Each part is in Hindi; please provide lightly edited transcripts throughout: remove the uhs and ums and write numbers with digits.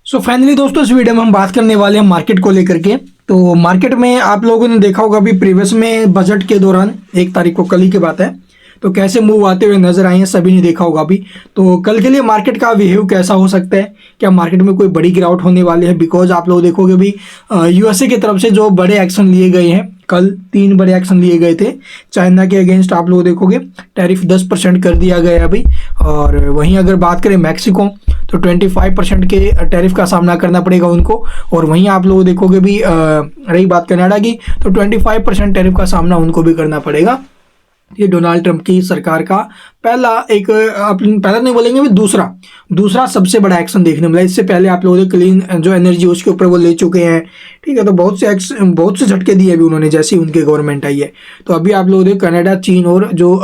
सो फाइनली दोस्तों इस वीडियो में हम बात करने वाले हैं मार्केट को लेकर के। तो मार्केट में आप लोगों ने देखा होगा अभी प्रीवियस में बजट के दौरान 1 तारीख को, कल ही की बात है, तो कैसे मूव आते हुए नजर आए हैं, सभी ने देखा होगा अभी। तो कल के लिए मार्केट का बिहेव कैसा हो सकता है, क्या मार्केट में कोई बड़ी गिरावट होने वाली है? बिकॉज आप लोग देखोगे अभी यूएसए की तरफ से जो बड़े एक्शन लिए गए हैं, कल 3 बड़े एक्शन लिए गए थे चाइना के अगेंस्ट। आप लोग देखोगे टैरिफ 10% कर दिया गया है अभी। और वहीं अगर बात करें मैक्सिको, तो 25% के टैरिफ का सामना करना पड़ेगा उनको। और वहीं आप लोग देखोगे भी रही बात कनाडा की, तो 25% टैरिफ का सामना उनको भी करना पड़ेगा। ये डोनाल्ड ट्रंप की सरकार का पहला पहला नहीं बोलेंगे भी दूसरा सबसे बड़ा एक्शन देखने मिला। इससे पहले आप लोगों ने क्लीन जो एनर्जी उसके ऊपर वो ले चुके हैं, ठीक है। तो बहुत से झटके दिए अभी उन्होंने जैसे ही उनकी गवर्नमेंट आई है। तो अभी आप लोगों ने कनाडा, चीन और जो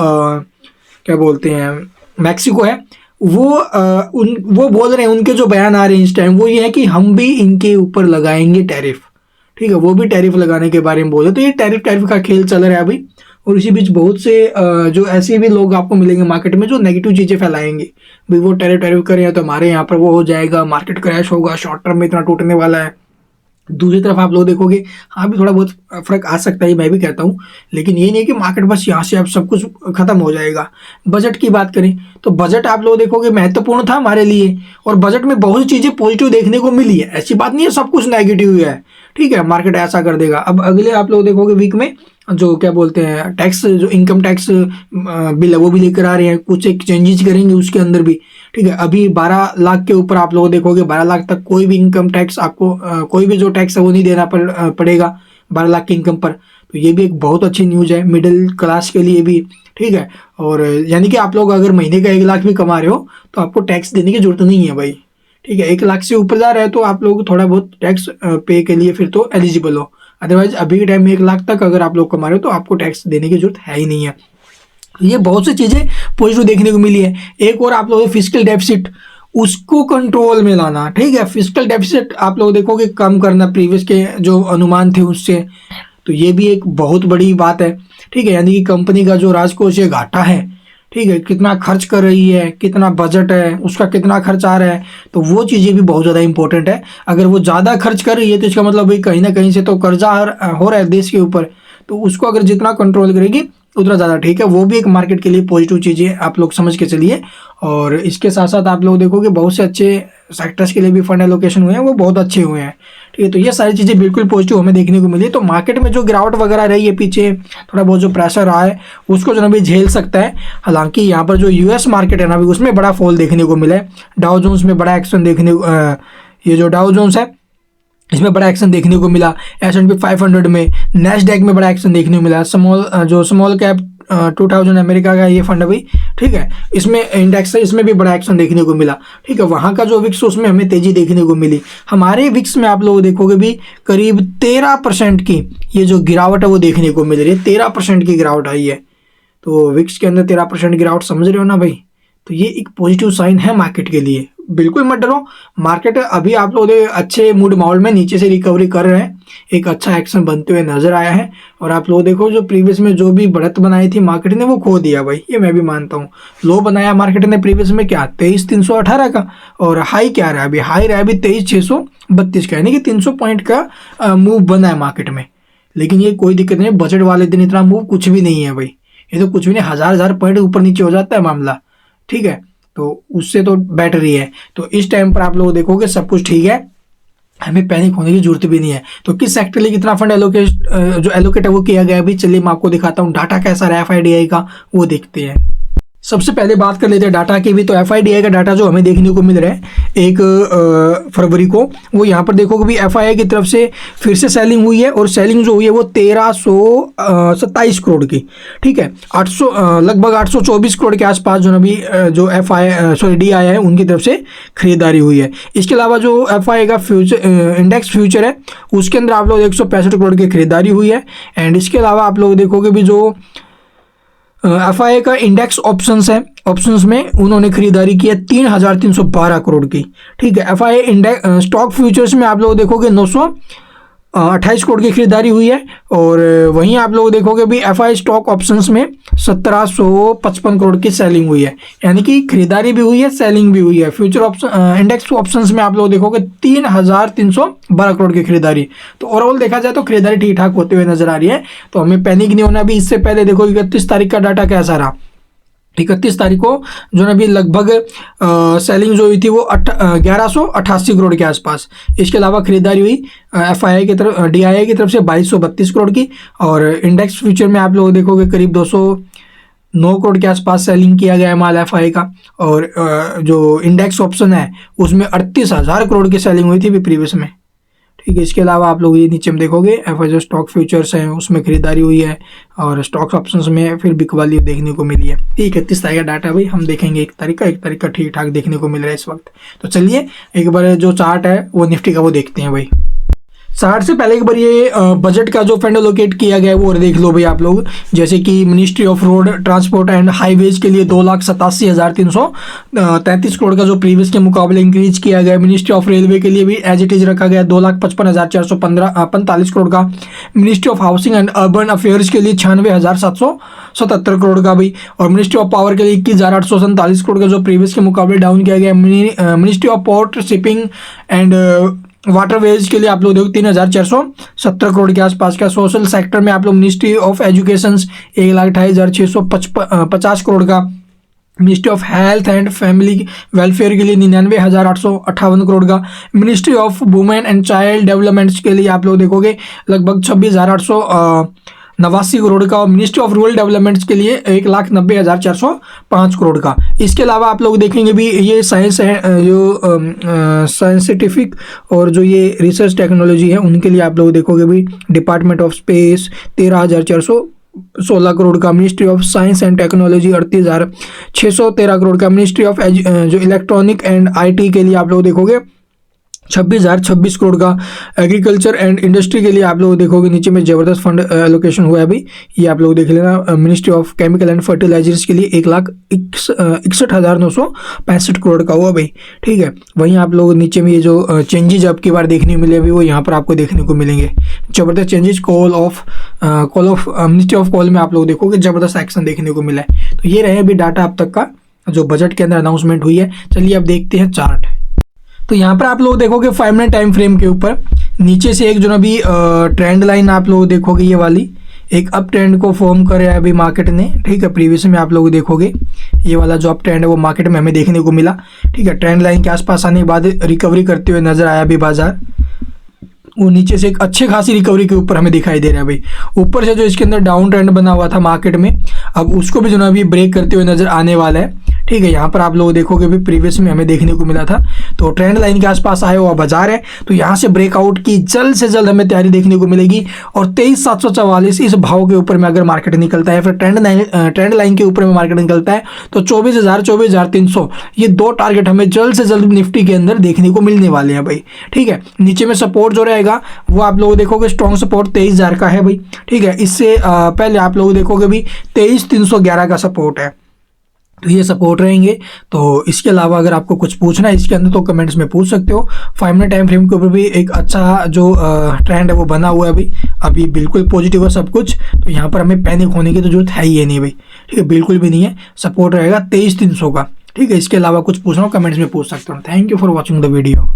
क्या बोलते हैं मैक्सिको है, वो बोल रहे हैं, उनके जो बयान आ रहे हैं इस टाइम वो ये है कि हम भी इनके ऊपर लगाएंगे टैरिफ, ठीक है। वो भी टैरिफ लगाने के बारे में बोले। तो ये टैरिफ का खेल चल रहा है अभी। और इसी बीच बहुत से जो ऐसे भी लोग आपको मिलेंगे मार्केट में जो नेगेटिव चीज़ें फैलाएंगे, भाई वो टैरिफ करें तो हमारे यहाँ पर वो हो जाएगा, मार्केट क्रैश होगा, शॉर्ट टर्म में इतना टूटने वाला है। दूसरी तरफ आप लोग देखोगे हाँ भी थोड़ा बहुत फर्क आ सकता है, मैं भी कहता हूँ, लेकिन ये नहीं कि मार्केट बस यहाँ से अब सब कुछ खत्म हो जाएगा। बजट की बात करें तो बजट आप लोग देखोगे महत्वपूर्ण था हमारे लिए, और बजट में बहुत सी चीज़ें पॉजिटिव देखने को मिली है। ऐसी बात नहीं है सब कुछ नेगेटिव है, ठीक है। मार्केट ऐसा कर देगा। अब अगले आप लोग देखोगे वीक में जो क्या बोलते हैं टैक्स, जो इनकम टैक्स बिल है वो भी लेकर आ रहे हैं, कुछ एक चेंजेस करेंगे उसके अंदर भी, ठीक है। अभी 12 लाख के ऊपर आप लोग देखोगे 12 लाख तक कोई भी इनकम टैक्स आपको कोई भी जो टैक्स है वो नहीं देना पड़ेगा 12 लाख की इनकम पर। तो ये भी एक बहुत अच्छी न्यूज़ है मिडिल क्लास के लिए भी, ठीक है। और यानी कि आप लोग अगर महीने का 1 लाख भी कमा रहे हो तो आपको टैक्स देने की जरूरत नहीं है भाई, ठीक है। 1 लाख से ऊपर जा रहे हैं तो आप लोग थोड़ा बहुत टैक्स पे के लिए फिर तो एलिजिबल हो। अदरवाइज अभी के टाइम में 1 लाख तक अगर आप लोग कमा रहे हो तो आपको टैक्स देने की जरूरत है ही नहीं है। ये बहुत सी चीज़ें पॉजिटिव देखने को मिली है। एक और आप लोगों को फिस्कल डेफिसिट उसको कंट्रोल में लाना, ठीक है। फिस्कल डेफिसिट आप लोग देखोगे कम करना प्रीवियस के जो अनुमान थे उससे, तो ये भी एक बहुत बड़ी बात है, ठीक है। यानी कि कंपनी का जो राजकोषीय घाटा है, ठीक है, कितना खर्च कर रही है, कितना बजट है, उसका कितना खर्च आ रहा है, तो वो चीज़ें भी बहुत ज़्यादा इंपॉर्टेंट है। अगर वो ज़्यादा खर्च कर रही है तो इसका मतलब भाई कहीं ना कहीं से तो कर्जा हो रहा है देश के ऊपर, तो उसको अगर जितना कंट्रोल करेगी उतना ज़्यादा ठीक है। वो भी एक मार्केट के लिए पॉजिटिव चीज़ें आप लोग समझ के चलिए। और इसके साथ साथ आप लोग देखोगे बहुत से अच्छे सेक्टर्स के लिए भी फंड एलोकेशन हुए हैं, वो बहुत अच्छे हुए हैं, ठीक है। तो ये सारी चीज़ें बिल्कुल पॉजिटिव हमें देखने को मिली। तो मार्केट में जो गिरावट वगैरह रही है पीछे, थोड़ा बहुत जो प्रेशर रहा है उसको जो ना भी झेल सकता है। हालांकि यहाँ पर जो यूएस मार्केट है ना भी उसमें बड़ा फॉल देखने को मिला है। डाउ जोन्स में बड़ा एक्शन ये जो डाउ जोन्स है इसमें बड़ा एक्शन देखने को मिला। S&P 500 में, नैस्डैक में बड़ा एक्शन देखने को मिला। स्मॉल कैप 2000 अमेरिका का ये फंड है भाई, ठीक है, इसमें इंडेक्स है, इसमें भी बड़ा एक्शन देखने को मिला, ठीक है। वहाँ का जो विक्स उसमें हमें तेजी देखने को मिली। हमारे विक्स में आप लोग देखोगे भी करीब 13% की ये जो गिरावट है वो देखने को मिल रही है। 13% की गिरावट आई है। तो विक्स के अंदर 13% गिरावट, समझ रहे हो ना भाई। तो ये एक पॉजिटिव साइन है मार्केट के लिए। बिल्कुल मत डरो, मार्केट अभी आप लोग अच्छे मूड माहौल में नीचे से रिकवरी कर रहे हैं, एक अच्छा एक्शन बनते हुए नजर आया है। और आप लोग देखो जो प्रीवियस में जो भी बढ़त बनाई थी मार्केट ने वो खो दिया भाई, ये मैं भी मानता हूँ। लो बनाया मार्केट ने प्रीवियस में क्या 23,318 का, और हाई क्या रहा है अभी, हाई रहा है अभी 23,632 का, यानी कि 300 पॉइंट का मूव बना है मार्केट में। लेकिन ये कोई दिक्कत नहीं, बजट वाले दिन इतना मूव कुछ भी नहीं है भाई, ये तो कुछ भी नहीं, हजार पॉइंट ऊपर नीचे हो जाता है मामला, ठीक है। तो उससे तो बेटर ही है। तो इस टाइम पर आप लोग देखोगे सब कुछ ठीक है, हमें पैनिक होने की जरूरत भी नहीं है। तो किस सेक्टर लिए कितना फंड एलोकेट है वो किया गया अभी, चलिए मैं आपको दिखाता हूँ डाटा कैसा रहा FIDI का, वो देखते हैं। सबसे पहले बात कर लेते हैं डाटा की भी। तो FIDI का डाटा जो हमें देखने को मिल रहा है 1 फरवरी को, वो यहाँ पर देखोगे भी FII की तरफ से फिर से सेलिंग हुई है, और सेलिंग जो हुई है वो 1327 करोड़ की, ठीक है। लगभग 824 करोड़ के आसपास जो अभी जो DI है उनकी तरफ से खरीदारी हुई है। इसके अलावा जो FII का इंडेक्स फ्यूचर है उसके अंदर आप लोग 165 करोड़ की खरीदारी हुई है। एंड इसके अलावा आप लोग देखोगे भी जो FII का इंडेक्स ऑप्शंस है, ऑप्शंस में उन्होंने खरीदारी की है 3,312 करोड़ की, ठीक है। FII इंडेक्स स्टॉक फ्यूचर्स में आप लोग देखोगे 28 करोड़ की खरीदारी हुई है। और वहीं आप लोग देखोगे भी एफआई स्टॉक ऑप्शंस में 1755 करोड़ की सेलिंग हुई है, यानी कि खरीदारी भी हुई है, सेलिंग भी हुई है। फ्यूचर ऑप्शन इंडेक्स ऑप्शंस में आप लोग देखोगे 3312 करोड़ की खरीदारी। तो ओवरऑल देखा जाए तो खरीदारी ठीक ठाक होते हुए नजर आ रही है, तो हमें पैनिक नहीं होना। भी इससे पहले देखो 31 तारीख का डाटा कैसा रहा। 31 तारीख को जो है अभी लगभग सेलिंग जो हुई थी वो 1188 करोड़ के आसपास। इसके अलावा खरीदारी हुई एफआईआई की तरफ, डीआईआई की तरफ से 2232 करोड़ की। और इंडेक्स फ्यूचर में आप लोग देखोगे करीब 209 करोड़ के आसपास सेलिंग किया गया है माल एफआईआई का। और जो इंडेक्स ऑप्शन है उसमें 38,000 करोड़ की सेलिंग हुई थी प्रीवियस में। ठीक है, इसके अलावा आप लोग ये नीचे में देखोगे एफआई जो स्टॉक फ्यूचर्स हैं उसमें खरीदारी हुई है, और स्टॉक्स ऑप्शंस में फिर बिकवाली देखने को मिली है। ठीक है, 31 तारीख का डाटा भाई हम देखेंगे, 1 तारीख का ठीक ठाक देखने को मिल रहा है इस वक्त। तो चलिए एक बार जो चार्ट है वो निफ्टी का वो देखते हैं भाई। चार्ट से पहले एक बार ये बजट का जो फंड एलोकेट किया गया है वो देख लो भाई आप लोग। जैसे कि ministry of road transport and highways के लिए 2,87,333 करोड़ का जो प्रीवियस के मुकाबले इंक्रीज किया गया है। मिनिस्ट्री ऑफ रेलवे के लिए भी एज इट इज रखा गया 2,55,445 करोड़ का। Ministry of housing and urban affairs के लिए 96,777 करोड़ का भाई। और मिनिस्ट्री ऑफ पावर के लिए 21,847 करोड़ का जो प्रीवियस के मुकाबले डाउन किया गया। Ministry of port shipping and waterways के लिए आप लोग देखो 3,470 करोड़ के आसपास का। सोशल सेक्टर में आप लोग मिनिस्ट्री ऑफ एजुकेशन 1,28,650 करोड़ का। Ministry of health and family welfare के लिए 99,858 करोड़ का। Ministry of women and child developments के लिए आप लोग देखोगे लगभग 26,889 करोड़ का। और मिनिस्ट्री ऑफ रूरल डेवलपमेंट्स के लिए 1,90,405 करोड़ का। इसके अलावा आप लोग देखेंगे भी ये साइंस है जो साइंटिफिक और जो ये रिसर्च टेक्नोलॉजी है उनके लिए आप लोग देखोगे भी डिपार्टमेंट ऑफ स्पेस 13,416 करोड़ का। Ministry of science and technology 38,613 crore का। मिनिस्ट्री ऑफ जो इलेक्ट्रॉनिक एंड आईटी के लिए आप लोग देखोगे 26,026 करोड़ का। एग्रीकल्चर एंड इंडस्ट्री के लिए आप लोग देखोगे नीचे में जबरदस्त फंड एलोकेशन हुआ है अभी, ये आप लोग देख लेना। Ministry of chemical and fertilizers के लिए 1,61,965 करोड़ का हुआ भाई। ठीक है, वहीं आप लोग नीचे में ये जो चेंजेज अब की बार देखने को मिले अभी वो यहाँ पर आपको देखने को मिलेंगे। जबरदस्त changes call of ministry of call में आप लोग देखोगे जबरदस्त एक्शन देखने को मिला है। तो ये रहे अभी डाटा अब तक का जो बजट के अंदर अनाउंसमेंट हुई है। चलिए अब देखते हैं चार्ट। तो यहाँ पर आप लोग देखोगे 5 मिनट टाइम फ्रेम के ऊपर नीचे से एक जो अभी ट्रेंड लाइन आप लोग देखोगे ये वाली एक अप ट्रेंड को फॉर्म कर रहा है अभी मार्केट ने। ठीक है, प्रीवियस में आप लोग देखोगे ये वाला जो अप ट्रेंड है वो मार्केट में हमें देखने को मिला। ठीक है, ट्रेंड लाइन के आसपास आने के बाद रिकवरी करते हुए नजर आया अभी बाजार। वो नीचे से एक अच्छे खासी रिकवरी के ऊपर हमें दिखाई दे रहा है भाई। ऊपर से जो इसके अंदर डाउन ट्रेंड बना हुआ था मार्केट में अब उसको भी जो अभी ब्रेक करते हुए नजर आने वाला है। ठीक है, यहाँ पर आप लोग देखोगे भी प्रीवियस में हमें देखने को मिला था तो ट्रेंड लाइन के आसपास आया हुआ बाजार है। तो यहाँ से ब्रेकआउट की जल्द से जल्द हमें तैयारी देखने को मिलेगी। और 23,744 इस भाव के ऊपर में अगर मार्केट निकलता है, फिर ट्रेंड लाइन के ऊपर में मार्केट निकलता है तो 24,000 24,300 ये दो टारगेट हमें जल्द से जल्द निफ्टी के अंदर देखने को मिलने वाले हैं भाई। ठीक है, नीचे में सपोर्ट जो रहेगा वो आप लोग देखोगे स्ट्रॉन्ग सपोर्ट 23,000 का है भाई। ठीक है, इससे पहले आप लोग देखोगे भी 23,311 का सपोर्ट है, तो ये सपोर्ट रहेंगे। तो इसके अलावा अगर आपको कुछ पूछना है इसके अंदर तो कमेंट्स में पूछ सकते हो। 5 मिनट टाइम फ्रेम के ऊपर भी एक अच्छा जो ट्रेंड है वो बना हुआ है अभी बिल्कुल पॉजिटिव है सब कुछ। तो यहाँ पर हमें पैनिक होने की तो जरूरत है ही नहीं भाई। ठीक है, बिल्कुल भी नहीं है, सपोर्ट रहेगा 23,300 का। ठीक है, इसके अलावा कुछ पूछना हो कमेंट्स में पूछ सकते हो। Thank you for watching the video.